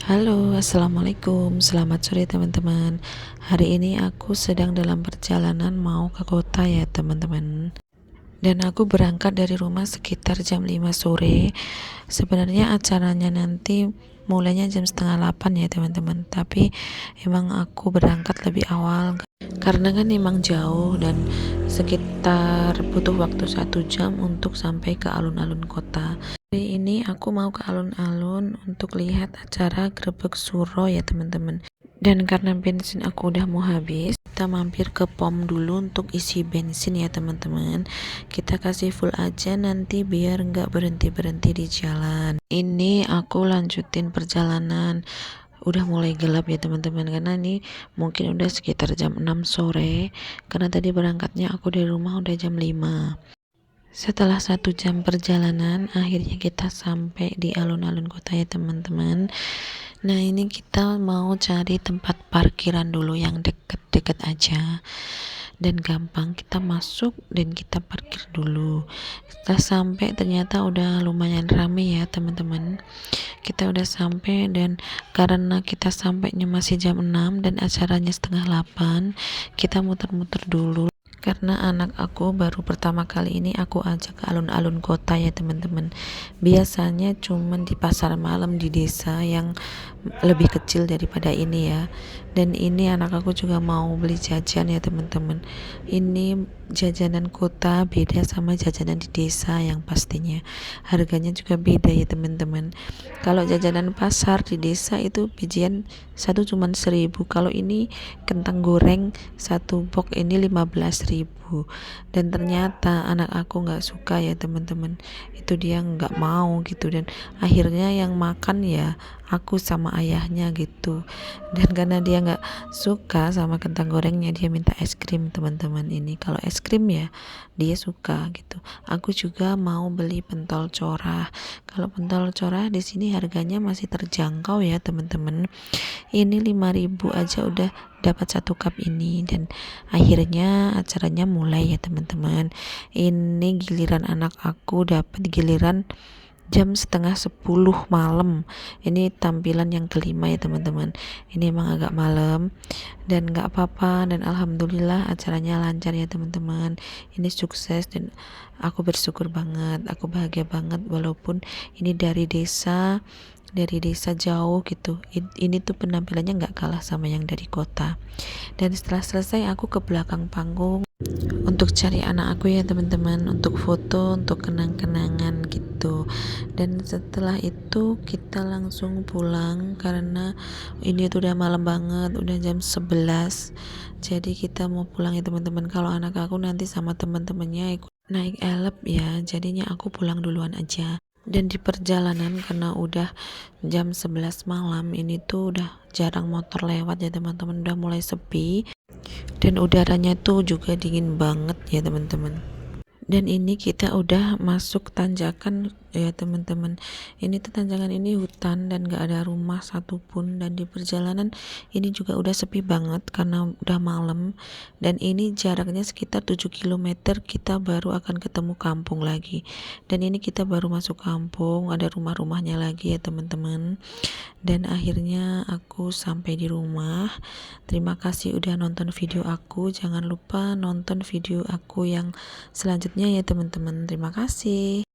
Halo, assalamualaikum. Selamat sore, teman-teman. Hari ini aku sedang dalam perjalanan mau ke kota, ya, teman-teman. Dan aku berangkat dari rumah sekitar jam 5 sore. Sebenarnya acaranya nanti mulainya jam setengah 8, ya, teman-teman. Tapi emang aku berangkat lebih awal karena kan emang jauh dan sekitar butuh waktu 1 jam untuk sampai ke alun-alun kota. Hari ini aku mau ke alun-alun untuk lihat acara Grebek Suro, ya, teman-teman. Dan karena bensin aku udah mau habis, kita mampir ke pom dulu untuk isi bensin, ya, teman-teman. Kita kasih full aja nanti biar nggak berhenti-berhenti di jalan. Ini aku lanjutin perjalanan. Udah mulai gelap, ya, teman-teman, karena ini mungkin udah sekitar jam 6 sore karena tadi berangkatnya aku dari rumah udah jam 5. Setelah 1 jam perjalanan, akhirnya kita sampai di alun-alun kota, ya, teman-teman. Nah, ini kita mau cari tempat parkiran dulu yang deket-deket aja dan gampang. Kita masuk dan kita parkir dulu. Setelah sampai ternyata udah lumayan rame, ya, teman-teman. Kita udah sampai dan karena kita sampainya masih jam 6 dan acaranya setengah 8, kita muter-muter dulu. Karena anak aku baru pertama kali ini aku ajak ke alun-alun kota, ya, teman-teman. Biasanya cuman di pasar malam di desa yang lebih kecil daripada ini, ya. Dan ini anak aku juga mau beli jajan, ya, teman-teman. Ini jajanan kota beda sama jajanan di desa yang pastinya. Harganya juga beda, ya, teman-teman. Kalau jajanan pasar di desa itu bijian satu cuman 1.000. Kalau ini kentang goreng satu box ini 15.000. Dan ternyata anak aku nggak suka, ya, teman-teman. Itu dia nggak mau gitu dan akhirnya yang makan ya aku sama ayahnya gitu. Dan karena dia nggak suka sama kentang gorengnya, dia minta es krim, teman-teman. Ini kalau es krim ya dia suka gitu. Aku juga mau beli pentol corah. Kalau pentol corah di sini harganya masih terjangkau, ya, teman-teman. Ini 5.000 aja udah dapat 1 cup ini. Dan akhirnya acaranya mulai, ya, teman-teman. Ini giliran anak aku dapat giliran jam setengah 10 malam. Ini tampilan yang kelima, ya, teman-teman. Ini emang agak malam dan nggak apa-apa dan alhamdulillah acaranya lancar, ya, teman-teman. Ini sukses dan aku bersyukur banget, aku bahagia banget walaupun ini dari desa jauh gitu. Ini tuh penampilannya nggak kalah sama yang dari kota. Dan setelah selesai aku ke belakang panggung untuk cari anak aku, ya, teman-teman, untuk foto, untuk kenang-kenangan gitu. Dan setelah itu kita langsung pulang karena ini tuh udah malam banget, udah jam 11. Jadi kita mau pulang, ya, teman-teman. Kalau anak aku nanti sama teman-temannya ikut naik elep, ya, jadinya aku pulang duluan aja. Dan di perjalanan karena udah jam 11 malam ini tuh udah jarang motor lewat, ya, teman-teman, udah mulai sepi dan udaranya tuh juga dingin banget, ya, teman-teman. Dan ini kita udah masuk tanjakan, ya, teman-teman. Ini tuh tanjakan ini hutan dan gak ada rumah satupun. Dan di perjalanan ini juga udah sepi banget karena udah malam. Dan ini jaraknya sekitar 7 km kita baru akan ketemu kampung lagi. Dan ini kita baru masuk kampung, ada rumah-rumahnya lagi, ya, teman-teman. Dan akhirnya aku sampai di rumah. Terima kasih udah nonton video aku. Jangan lupa nonton video aku yang selanjutnya, ya, teman-teman. Terima kasih.